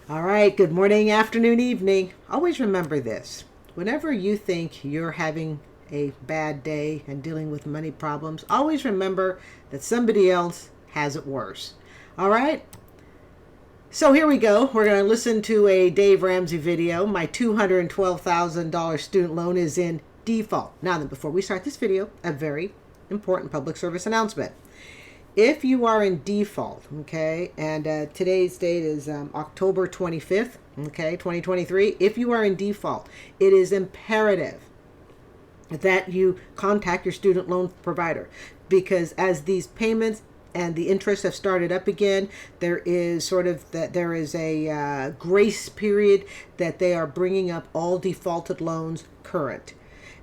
All right, good morning, afternoon, evening. Always remember this. Whenever you think you're having a bad day and dealing with money problems, always remember that somebody else has it worse. All right? So here we go. We're going to listen to a Dave Ramsey video. My $212,000 student loan is in default. Now then, before we start this video, a very important public service announcement. If you are in default, okay, and today's date is October 25th, okay, 2023. If you are in default, it is imperative that you contact your student loan provider, because as these payments and the interest have started up again, there is a grace period that they are bringing up all defaulted loans current.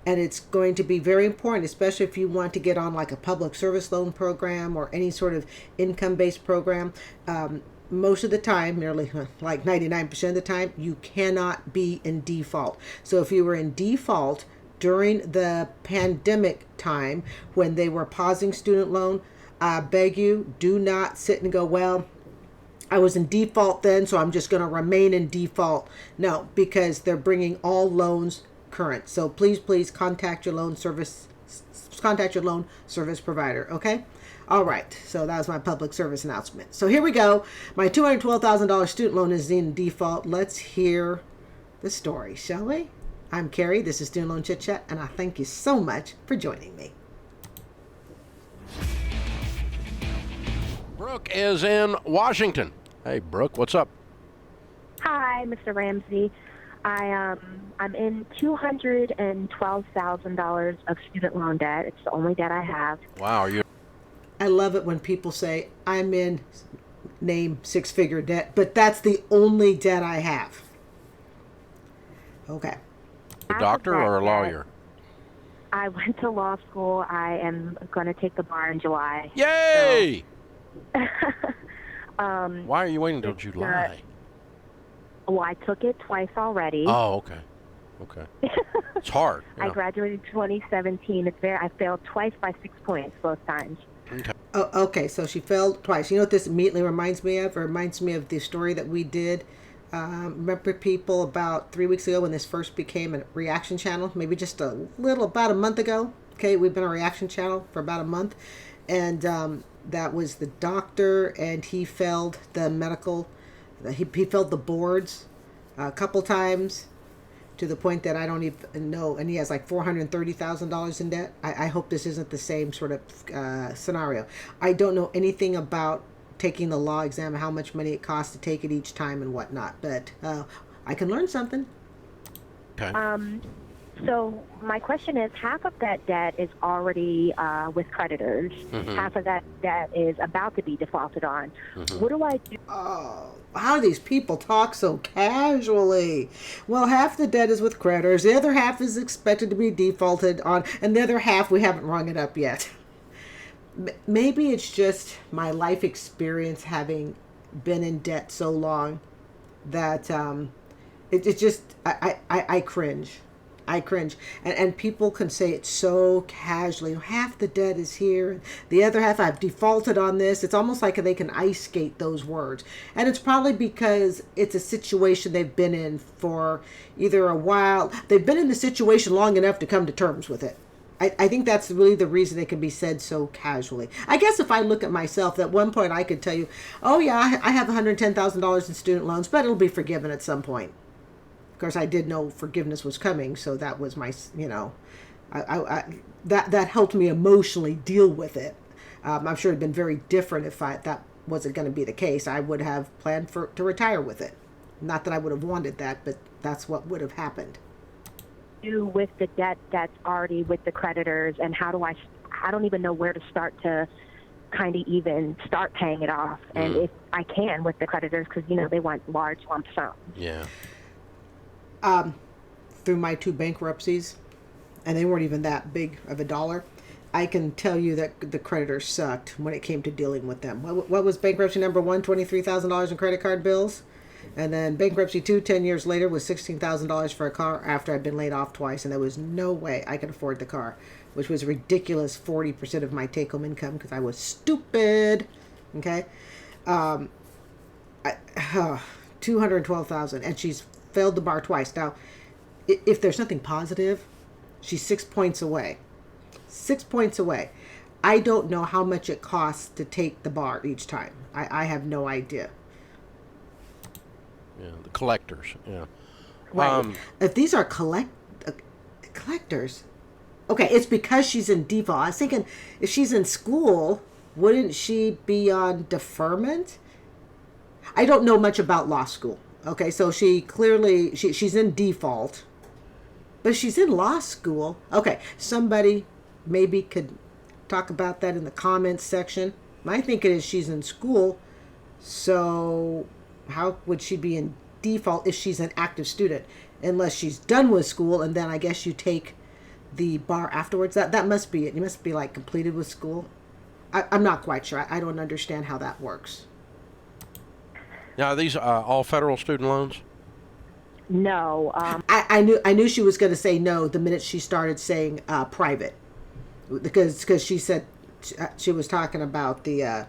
And it's going to be very important, especially if you want to get on like a public service loan program or any sort of income-based program. Most of the time, nearly like 99% of the time, you cannot be in default. So if you were in default during the pandemic time when they were pausing student loan, I beg you, do not sit and go, well, I was in default then, so I'm just going to remain in default. No, because they're bringing all loans current. So please contact your loan service provider, okay? All right, so that was my public service announcement. So here we go. My $212,000 student loan is in default. Let's hear the story, shall we? I'm Carrie. This is Student Loan Chit-Chat, and I thank you so much for joining me. Brooke is in Washington. Hey, Brooke, what's up? Hi, Mr. Ramsey. I'm in $212,000 of student loan debt. It's the only debt I have. Wow, are you? I love it when people say, I'm in name six-figure debt, but that's the only debt I have. Okay. A doctor or a lawyer? I went to law school. I am going to take the bar in July. Yay! So, Why are you waiting until July? Well, I took it twice already. Oh, okay. It's hard. I graduated 2017. I failed twice by 6 points both times. Okay. Oh, okay, so she failed twice. You know what this immediately reminds me of? It reminds me of the story that we did. Remember people about 3 weeks ago when this first became a reaction channel? Maybe just about a month ago. Okay, we've been a reaction channel for about a month. And that was the doctor, and he failed the medical. He failed the boards a couple times to the point that I don't even know. And he has like $430,000 in debt. I hope this isn't the same sort of scenario. I don't know anything about taking the law exam, how much money it costs to take it each time and whatnot. But I can learn something. Okay. So my question is, half of that debt is already with creditors. Mm-hmm. Half of that debt is about to be defaulted on. Mm-hmm. What do I do? Oh, how do these people talk so casually? Well, half the debt is with creditors. The other half is expected to be defaulted on. And the other half, we haven't rung it up yet. Maybe it's just my life experience having been in debt so long that it just, I cringe. I cringe. And people can say it so casually. Half the debt is here, and the other half, I've defaulted on this. It's almost like they can ice skate those words. And it's probably because it's a situation they've been in for either a while. They've been in the situation long enough to come to terms with it. I think that's really the reason it can be said so casually. I guess if I look at myself, at one point I could tell you, oh yeah, I have $110,000 in student loans, but it'll be forgiven at some point. Of course, I did know forgiveness was coming, so that was my, that helped me emotionally deal with it. I'm sure it'd been very different if that wasn't going to be the case. I would have planned to retire with it. Not that I would have wanted that, but that's what would have happened. Do with the debt that's already with the creditors, and I don't even know where to start to kind of even start paying it off. And if I can with the creditors, because they want large lump sums. Yeah. Through my 2 bankruptcies, and they weren't even that big of a dollar, I can tell you that the creditors sucked when it came to dealing with them. What was bankruptcy number 1? $23,000 in credit card bills. And then bankruptcy 2, 10 years later, was $16,000 for a car after I'd been laid off twice. And there was no way I could afford the car, which was a ridiculous 40% of my take-home income because I was stupid. Okay? 212,000, and she's failed the bar twice. Now, if there's nothing positive, she's 6 points away. 6 points away. I don't know how much it costs to take the bar each time. I have no idea. Yeah, the collectors. Yeah. Right. If these are collectors, okay, it's because she's in default. I was thinking, if she's in school, wouldn't she be on deferment? I don't know much about law school. Okay, so she clearly she's in default, but she's in law school. Okay, somebody maybe could talk about that in the comments section. My thinking is she's in school, so how would she be in default if she's an active student? Unless she's done with school, and then I guess you take the bar afterwards. That must be it. You must be like completed with school. I'm not quite sure. I don't understand how that works. Now, are these all federal student loans? No. I knew she was going to say no the minute she started saying private, because she said she was talking about the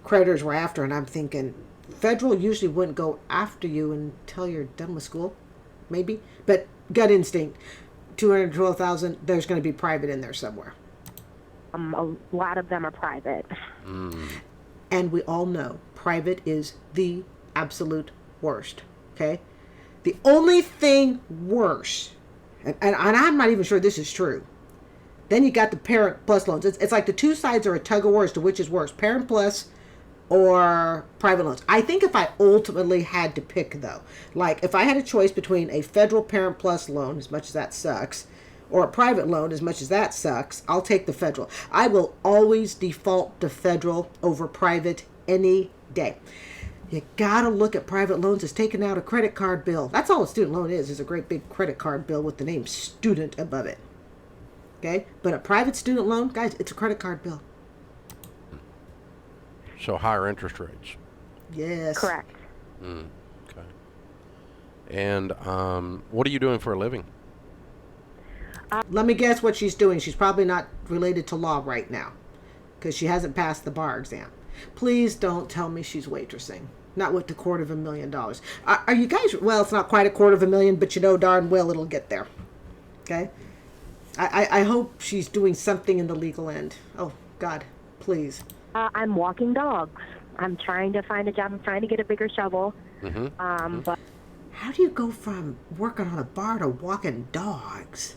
creditors were after, and I'm thinking federal usually wouldn't go after you until you're done with school, maybe. But gut instinct, 212,000. There's going to be private in there somewhere. A lot of them are private. And we all know private is the absolute worst. Okay, the only thing worse, and I'm not even sure this is true. Then you got the Parent Plus loans. It's like the two sides are a tug of war as to which is worse, Parent Plus or private loans. I think if I ultimately had to pick, though, like if I had a choice between a federal Parent Plus loan, as much as that sucks, or a private loan, as much as that sucks, I'll take the federal. I will always default to federal over private any day. You gotta look at private loans as taking out a credit card bill. That's all a student loan is a great big credit card bill with the name student above it. Okay? But a private student loan, guys, it's a credit card bill. So higher interest rates. Yes. Correct. Okay. And what are you doing for a living? Let me guess what she's doing. She's probably not related to law right now because she hasn't passed the bar exam. Please don't tell me she's waitressing. Not with the $250,000. Are you guys... Well, it's not quite $250,000, but you know darn well it'll get there. Okay? I hope she's doing something in the legal end. Oh, God, please. I'm walking dogs. I'm trying to find a job. I'm trying to get a bigger shovel. But how do you go from working on a bar to walking dogs?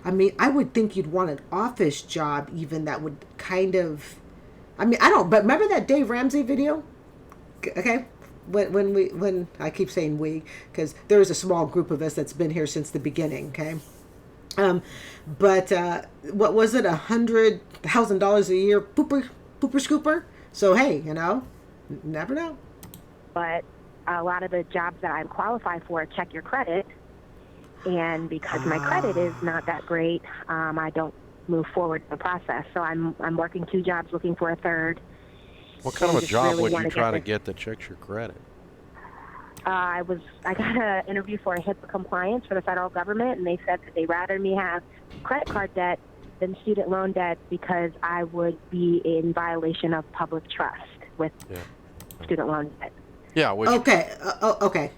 I mean, I would think you'd want an office job even that would kind of... I mean, I don't... But remember that Dave Ramsey video? Okay? When I keep saying we, because there is a small group of us that's been here since the beginning, okay? But what was it? $100,000 a year pooper scooper? So, hey, you know, never know. But a lot of the jobs that I qualify for check your credit. And because my credit is not that great, I don't move forward in the process. So I'm working 2 jobs, looking for a third. What kind of a job would you try to get that checks your credit? I got an interview for a HIPAA compliance for the federal government, and they said that they'd rather me have credit card debt than student loan debt because I would be in violation of public trust with student loan debt. Yeah. Okay. Okay.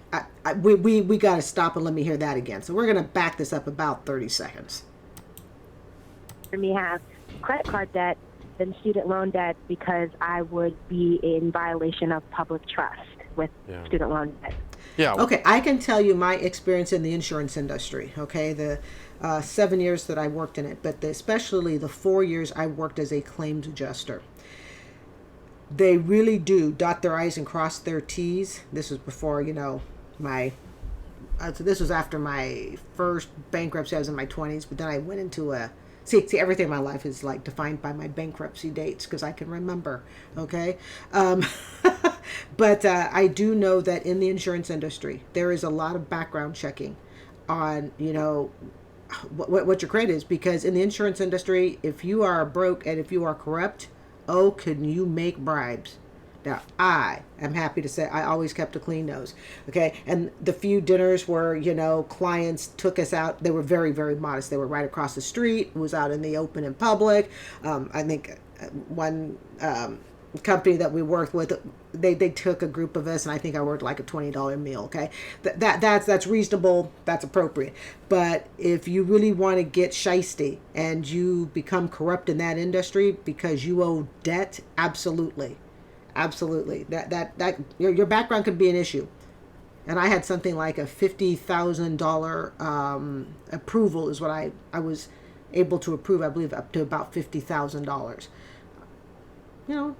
We got to stop and let me hear that again. So we're going to back this up about 30 seconds. For me, have credit card debt than student loan debt because I would be in violation of public trust with student loan debt. Yeah. Okay. I can tell you my experience in the insurance industry. Okay. The 7 years that I worked in it, but especially the 4 years I worked as a claims adjuster. They really do dot their I's and cross their T's. This was before, you know, so this was after my first bankruptcy. I was in my 20s, but then I went into see, everything in my life is like defined by my bankruptcy dates because I can remember, okay? But I do know that in the insurance industry, there is a lot of background checking on, you know, what your credit is, because in the insurance industry, if you are broke and if you are corrupt, oh, can you make bribes? Now, I am happy to say I always kept a clean nose, okay? And the few dinners where, you know, clients took us out, they were very, very modest. They were right across the street. It was out in the open in public. I think one company that we worked with, they took a group of us, and I think I worked like a $20 meal. Okay, that's reasonable, that's appropriate. But if you really want to get shisty and you become corrupt in that industry because you owe debt, absolutely, that your background could be an issue. And I had something like a $50,000 approval is what I was able to approve. I believe up to about $50,000. You know,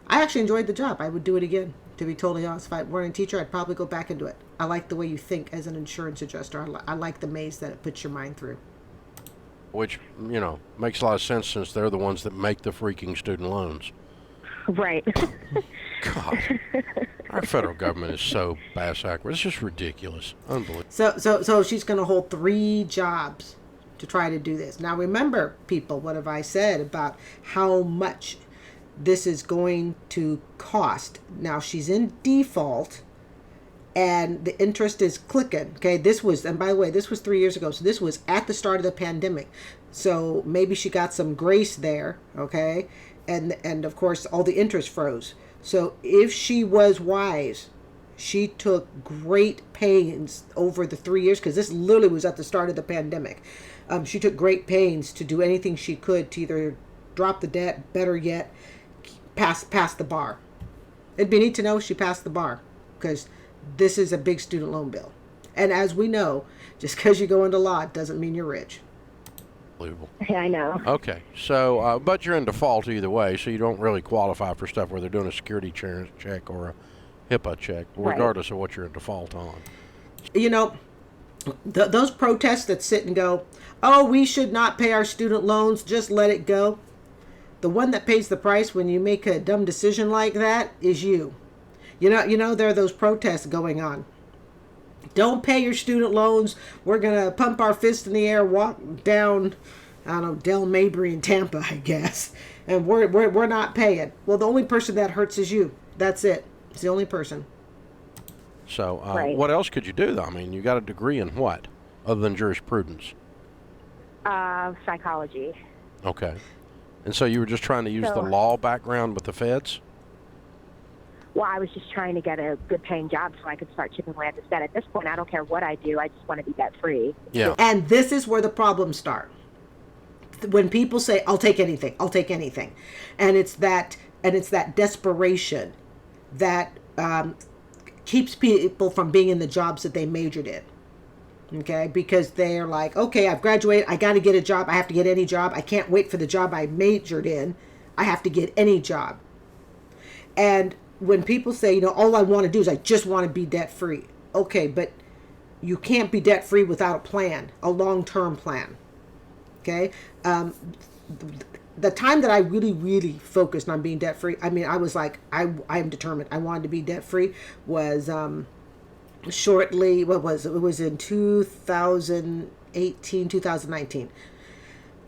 I actually enjoyed the job. I would do it again. To be totally honest, if I weren't a teacher, I'd probably go back into it. I like the way you think as an insurance adjuster. I like the maze that it puts your mind through. Which, makes a lot of sense since they're the ones that make the freaking student loans. Right. God, our federal government is so bass-backward. It's just ridiculous. Unbelievable. So she's going to hold 3 jobs to try to do this. Now remember, people, what have I said about how much this is going to cost? Now she's in default and the interest is clicking. Okay, and by the way, this was 3 years ago. So this was at the start of the pandemic. So maybe she got some grace there. Okay. And of course, all the interest froze. So if she was wise, she took great pains over the 3 years, because this literally was at the start of the pandemic. She took great pains to do anything she could to either drop the debt, better yet, pass the bar. It'd be neat to know she passed the bar, because this is a big student loan bill. And as we know, just because you go into law doesn't mean you're rich. Unbelievable. Yeah, I know. Okay, so, but you're in default either way, so you don't really qualify for stuff where they're doing a security check or a HIPAA check, regardless of what you're in default on. Those protests that sit and go, oh, we should not pay our student loans, just let it go. The one that pays the price when you make a dumb decision like that is you. There are those protests going on. Don't pay your student loans. We're going to pump our fist in the air, walk down, I don't know, Del Mabry in Tampa, I guess. And we're not paying. Well, the only person that hurts is you. That's it. It's the only person. So Right. What else could you do, though? I mean, you got a degree in what, other than jurisprudence? Psychology. Okay. And so you were just trying to use the law background with the feds? Well, I was just trying to get a good paying job so I could start chipping away at this debt. At this point, I don't care what I do. I just want to be debt free. Yeah. And this is where the problems start. When people say, I'll take anything. And it's that desperation that keeps people from being in the jobs that they majored in. Okay, because they're like, okay, I've graduated, I got to get a job, I have to get any job, I can't wait for the job I majored in, I have to get any job. And when people say, all I want to do is I just want to be debt free. Okay, but you can't be debt free without a plan, a long-term plan. Okay, the time that I really, really focused on being debt free, I mean, I was like, I'm determined. I wanted to be debt free. Was shortly, what was it? It was in 2018, 2019.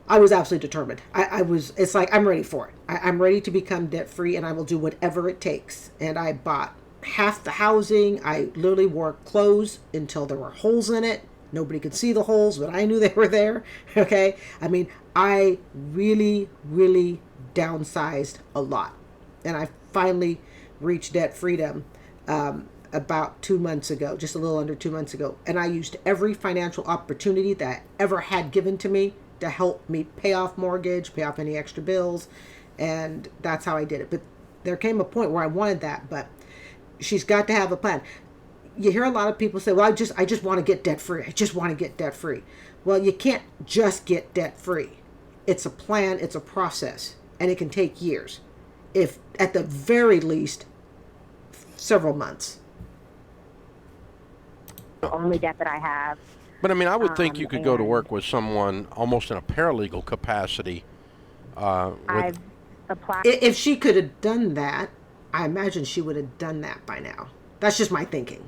I was absolutely determined. It's like, I'm ready for it. I'm ready to become debt free, and I will do whatever it takes. And I bought half the housing. I literally wore clothes until there were holes in it. Nobody could see the holes, but I knew they were there. Okay. I mean, I really, really downsized a lot. And I finally reached debt freedom about 2 months ago, just a little under 2 months ago. And I used every financial opportunity that I ever had given to me to help me pay off mortgage, pay off any extra bills. And that's how I did it. But there came a point where I wanted that, but she's got to have a plan. You hear a lot of people say, well, I just want to get debt free. I just want to get debt free. Well, you can't just get debt free. It's a plan, it's a process, and it can take years. If at the very least, several months. The only debt that I have. But I mean, I would think you could go to work with someone almost in a paralegal capacity. I've applied. If she could have done that, I imagine she would have done that by now. That's just my thinking.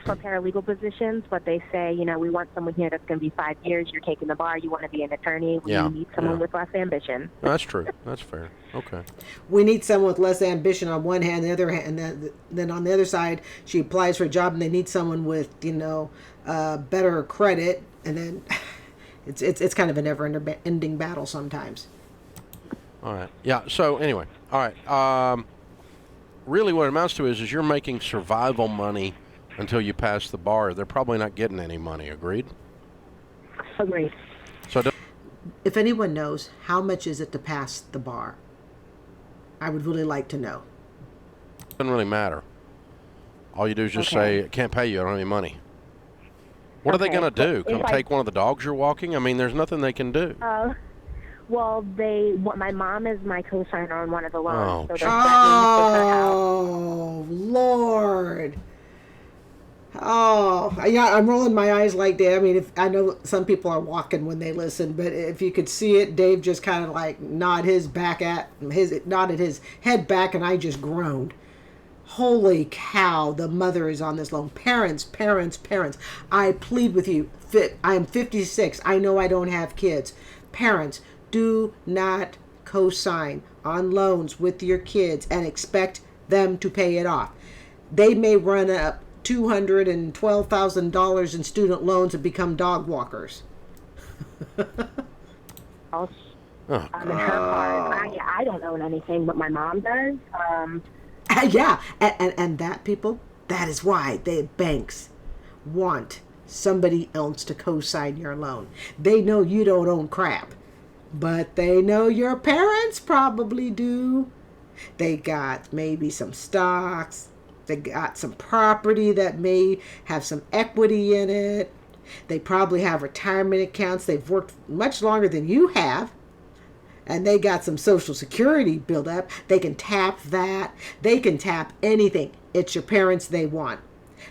For paralegal positions, but they say, we want someone here that's going to be 5 years. You're taking the bar. You want to be an attorney. We need someone with less ambition. No, that's true. That's fair. Okay. We need someone with less ambition on one hand. The other hand, and then on the other side, she applies for a job, and they need someone with, better credit. And then it's kind of a never-ending battle sometimes. All right. Yeah. So anyway, all right. really what it amounts to is you're making survival money until you pass the bar. They're probably not getting any money. Agreed? Agreed. So If anyone knows, how much is it to pass the bar? I would really like to know. it doesn't really matter. All you do is just Okay. say, I can't pay you, I don't have any money. What are they Okay, going to do? but if Come take one of the dogs you're walking? I mean, there's nothing they can do. Well, my mom is my co-signer on one of the loans, so Oh, they're threatening to take her out. Oh, Lord. Oh, yeah, I'm rolling my eyes like Dave. I mean, if I know some people are walking when they listen, but if you could see it, Dave just kind of like nodded his head back, and I just groaned. Holy cow, the mother is on this loan. Parents. I plead with you. I am 56. I know I don't have kids. Parents, do not co-sign on loans with your kids and expect them to pay it off. They may run up $212,000 in student loans and become dog walkers. On her card. I don't own anything, but my mom does. Yeah, and that, people, that is why banks want somebody else to co-sign your loan. They know you don't own crap, but they know your parents probably do. They got maybe some stocks. They got some property that may have some equity in it. They probably have retirement accounts. They've worked much longer than you have. And they got some Social Security built up. They can tap that. They can tap anything. It's your parents they want.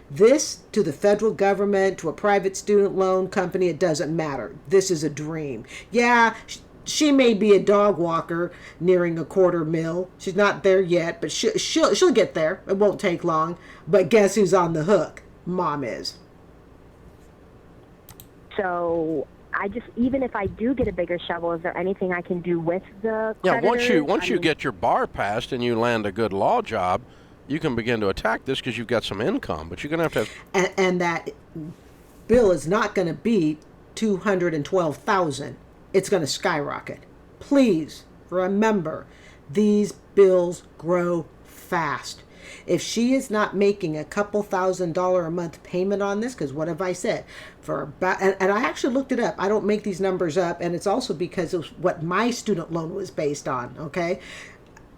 This, to the federal government, to a private student loan company, it doesn't matter. This is a dream. Yeah, she may be a dog walker nearing $250,000. She's not there yet, but she'll get there. It won't take long. But guess who's on the hook? Mom is. So even if I do get a bigger shovel, is there anything I can do with the Yeah, creditors? once you get your bar passed and you land a good law job, you can begin to attack this because you've got some income. But you're going to have to And that bill is not going to be $212,000. It's going to skyrocket. Please remember, these bills grow fast. If she is not making a couple $1,000 a month payment on this, because what have I said? For about, and I actually looked it up. I don't make these numbers up, and it's also because of what my student loan was based on. Okay,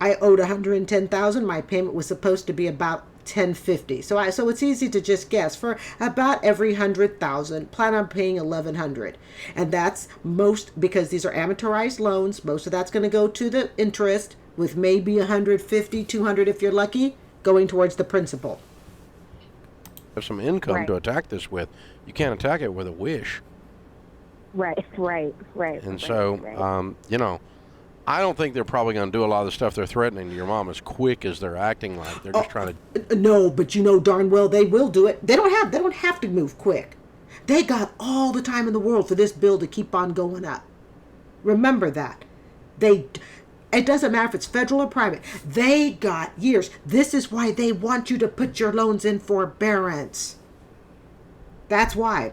I owed $110,000. My payment was supposed to be about $1,050. So it's easy to just guess. For about every $100,000, plan on paying $1,100, and that's most because these are amortized loans. Most of that's going to go to the interest, with maybe $150, $200 if you're lucky, going towards the principal. have some income Right. to attack this with. You can't attack it with a wish. Right. And so, you know, I don't think they're probably going to do a lot of the stuff they're threatening to your mom as quick as they're acting like. They're just trying to. No, but you know darn well they will do it. They don't have to move quick. They got all the time in the world for this bill to keep on going up. Remember that. It doesn't matter if it's federal or private. They got years. This is why they want you to put your loans in forbearance. That's why.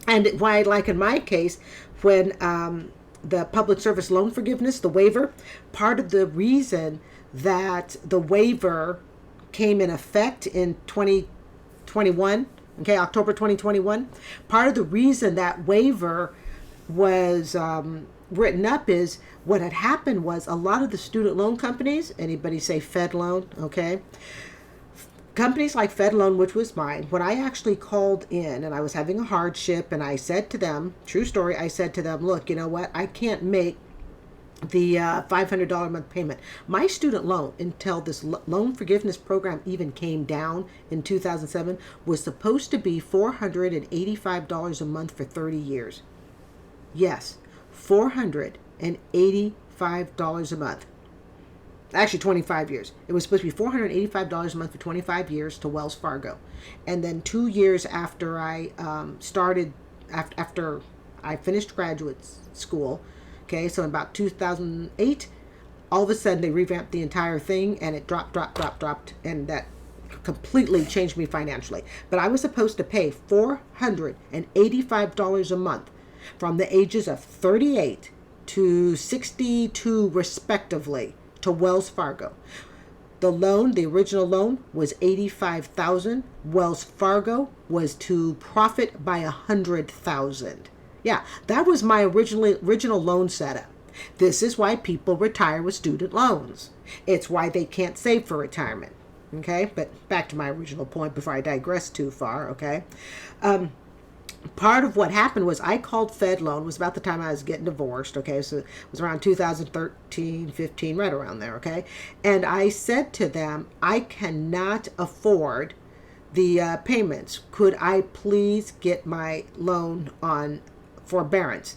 And why, like in my case, when the public service loan forgiveness, the waiver, part of the reason that the waiver came in effect in 2021, okay, October 2021, part of the reason that waiver was written up is what had happened was a lot of the student loan companies, anybody say Fed loan, okay? Companies like Fed loan, which was mine, when I actually called in and I was having a hardship and I said to them, true story, I said to them, look, you know what? I can't make the $500 a month payment. My student loan, until this loan forgiveness program even came down in 2007, was supposed to be $485 a month for 30 years. Yes, $485 a month. Actually, 25 years. It was supposed to be $485 a month for 25 years to Wells Fargo. And then 2 years after I after I finished graduate school, okay, so in about 2008, all of a sudden they revamped the entire thing and it dropped, and that completely changed me financially. But I was supposed to pay $485 a month from the ages of 38 to 62 respectively to Wells Fargo. The original loan was $85,000. Wells Fargo was to profit by $100,000. Yeah, that was my original loan setup. This is why people retire with student loans. It's why they can't save for retirement. Okay, but back to my original point before I digress too far. Okay, part of what happened was I called Fed Loan. It was about the time I was getting divorced. Okay, so it was around 2013, 15, right around there. Okay, and I said to them, I cannot afford the payments. Could I please get my loan on forbearance?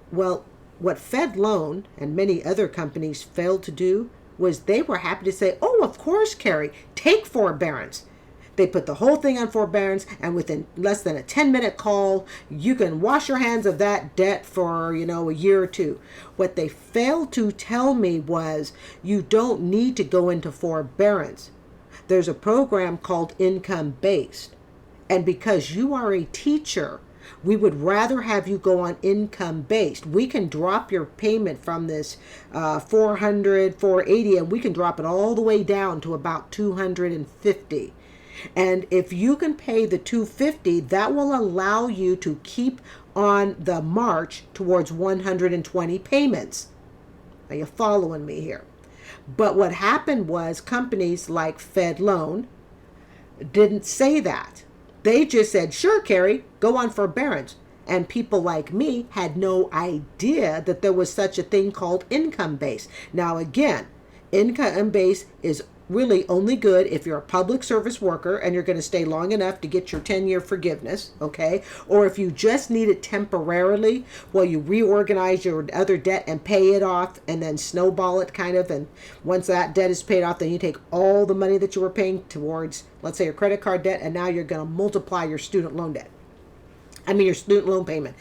Well, what Fed Loan and many other companies failed to do was they were happy to say, oh, of course, Carrie, take forbearance. They put the whole thing on forbearance, and within less than a 10-minute call, you can wash your hands of that debt for, a year or two. What they failed to tell me was you don't need to go into forbearance. There's a program called income-based. And because you are a teacher, we would rather have you go on income-based. We can drop your payment from this $400, $480, and we can drop it all the way down to about $250. And if you can pay the $250, that will allow you to keep on the march towards 120 payments. Are you following me here? But what happened was companies like Fed Loan didn't say that. They just said, sure, Carrie, go on forbearance. And people like me had no idea that there was such a thing called income-based. Now, again, income-based is really only good if you're a public service worker and you're going to stay long enough to get your 10-year forgiveness, okay? Or if you just need it temporarily while you reorganize your other debt and pay it off and then snowball it kind of. And once that debt is paid off, then you take all the money that you were paying towards, let's say, your credit card debt, and now you're going to multiply your student loan debt. Your student loan payment.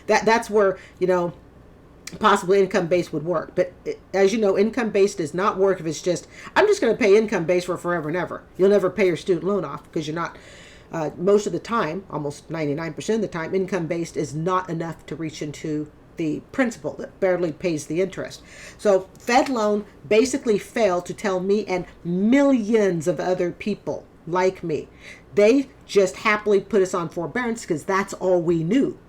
That's where, possibly income-based would work. But as you know, income-based does not work if it's just, I'm just going to pay income-based for forever and ever. You'll never pay your student loan off because you're not, most of the time, almost 99% of the time, income-based is not enough to reach into the principal that barely pays the interest. So Fed Loan basically failed to tell me and millions of other people like me. They just happily put us on forbearance because that's all we knew.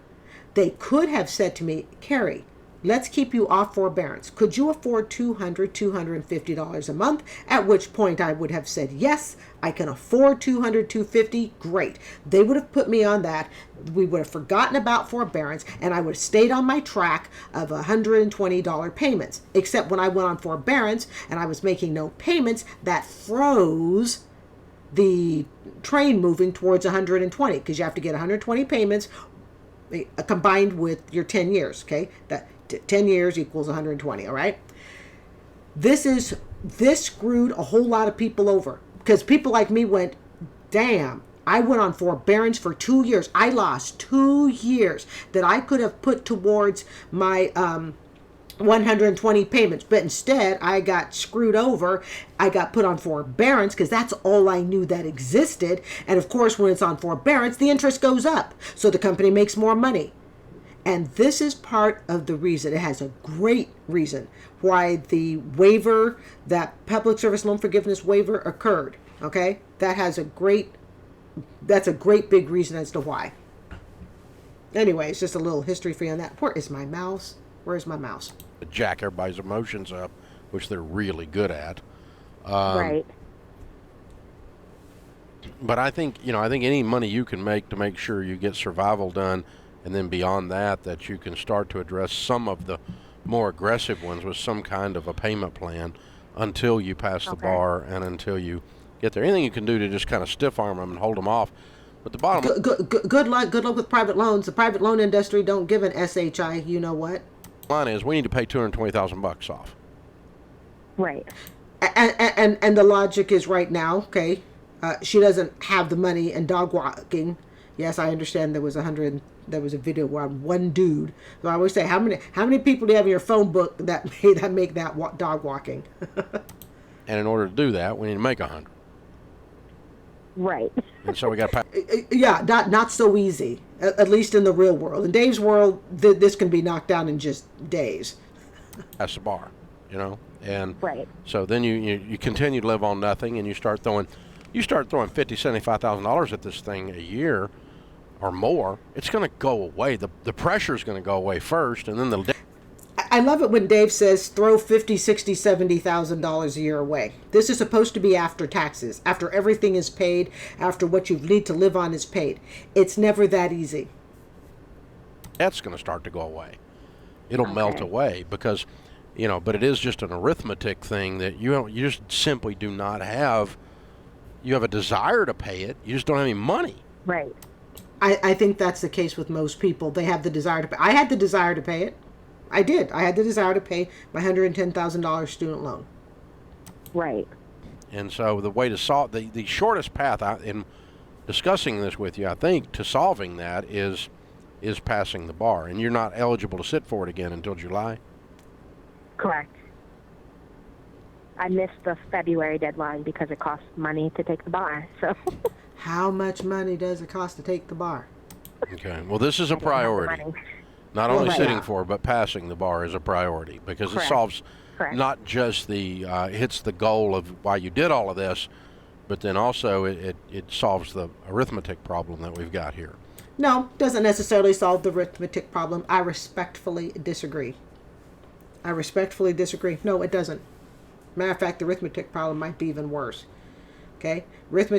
They could have said to me, Carrie, let's keep you off forbearance. Could you afford $200, $250 a month? At which point I would have said, yes, I can afford $200, $250. Great. They would have put me on that. We would have forgotten about forbearance, and I would have stayed on my track of $120 payments. Except when I went on forbearance and I was making no payments, that froze the train moving towards 120 because you have to get 120 payments combined with your 10 years. Okay, that 10 years equals 120. All right. This screwed a whole lot of people over because people like me went, damn, I went on forbearance for 2 years. I lost 2 years that I could have put towards my 120 payments, but instead I got screwed over. I got put on forbearance because that's all I knew that existed. And of course, when it's on forbearance, the interest goes up, so the company makes more money. And this is part of the reason, it has a great reason why the waiver, that public service loan forgiveness waiver occurred. Okay, that's a great big reason as to why. Anyway, it's just a little history for you on that. Where is my mouse? Where's my mouse? Jack everybody's emotions up, which they're really good at. Right. But I think any money you can make to make sure you get survival done, and then beyond that you can start to address some of the more aggressive ones with some kind of a payment plan until you pass the bar and until you get there. Anything you can do to just kind of stiff arm them and hold them off. But the bottom good luck with private loans. The private loan industry don't give an SHI. You know what? Line is we need to pay $220,000 off. Right. And the logic is right now. Okay, she doesn't have the money and dog walking. Yes, I understand there was a video where one dude. So I always say, how many people do you have in your phone book that make that dog walking? And in order to do that, we need to make 100. Right. And so we got to yeah, not so easy, at least in the real world. In Dave's world, this can be knocked down in just days. That's the bar, And Right. so then you continue to live on nothing, and you start throwing $75,000 at this thing a year or more. It's going to go away. The pressure is going to go away first, and then the I love it when Dave says throw $50,000, $60,000, $70,000 a year away. This is supposed to be after taxes, after everything is paid, after what you need to live on is paid. It's never that easy. That's going to start to go away. It'll melt away because, but it is just an arithmetic thing that you just simply do not have. You have a desire to pay it. You just don't have any money. Right. I think that's the case with most people. They have the desire to pay. I had the desire to pay it. I did. I had the desire to pay my $110,000 student loan. Right. And so the way to solve the shortest path in discussing this with you, I think, to solving that is passing the bar. And you're not eligible to sit for it again until July? Correct. I missed the February deadline because it costs money to take the bar. So. How much money does it cost to take the bar? Okay. Well, this is a priority. Not only sitting for, but passing the bar is a priority because it solves not just hits the goal of why you did all of this, but then also it solves the arithmetic problem that we've got here. No, doesn't necessarily solve the arithmetic problem. I respectfully disagree. No, it doesn't. Matter of fact, the arithmetic problem might be even worse. Okay? If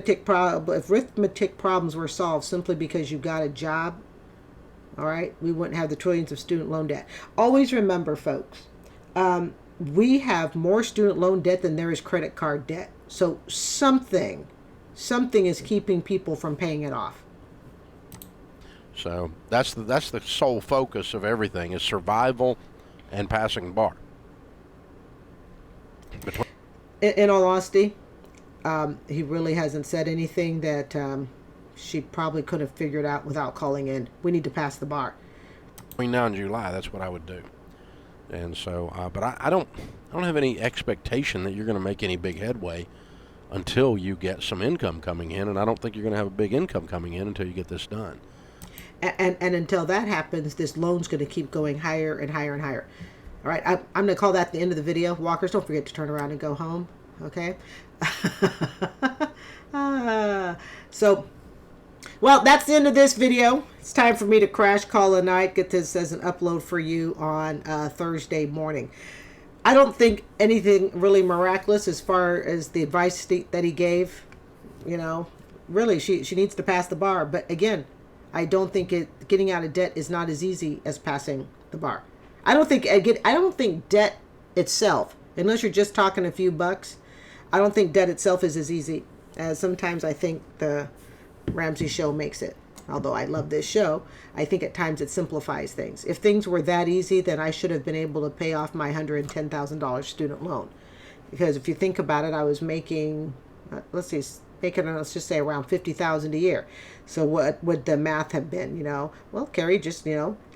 arithmetic problems were solved simply because you got a job, all right, we wouldn't have the trillions of student loan debt. Always remember, folks, we have more student loan debt than there is credit card debt. So something is keeping people from paying it off. So that's the sole focus of everything is survival and passing the bar. In all honesty, he really hasn't said anything that she probably could have figured out without calling in. We need to pass the bar. Between now and July, that's what I would do. And so, but I don't have any expectation that you're going to make any big headway until you get some income coming in, and I don't think you're going to have a big income coming in until you get this done. And until that happens, this loan's going to keep going higher and higher and higher. All right, I'm going to call that the end of the video. Walkers, don't forget to turn around and go home. Okay? Well, that's the end of this video. It's time for me to crash call a night. Get this as an upload for you on Thursday morning. I don't think anything really miraculous as far as the advice that he gave. Really, she needs to pass the bar. But again, I don't think getting out of debt is not as easy as passing the bar. I don't think debt itself, unless you're just talking a few bucks, I don't think debt itself is as easy as sometimes I think the Ramsey show makes it. Although I love this show, I think at times it simplifies things. If things were that easy, then I should have been able to pay off my $110,000 student loan. Because if you think about it, I was making, let's just say around $50,000 a year. So what would the math have been? Well, Carrie, just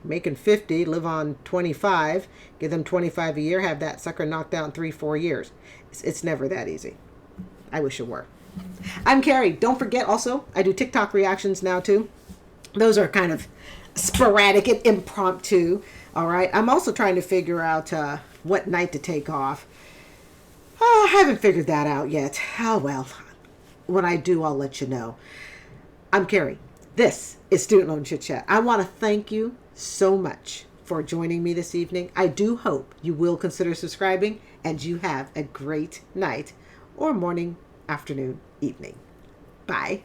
making 50, live on 25, give them 25 a year, have that sucker knocked out in 3-4 years. It's never that easy. I wish it were. I'm Carrie. Don't forget also, I do TikTok reactions now too. Those are kind of sporadic and impromptu. All right. I'm also trying to figure out what night to take off. Oh, I haven't figured that out yet. Oh, well. When I do, I'll let you know. I'm Carrie. This is Student Loan Chit-Chat. I want to thank you so much for joining me this evening. I do hope you will consider subscribing and you have a great night or morning, afternoon, evening. Bye.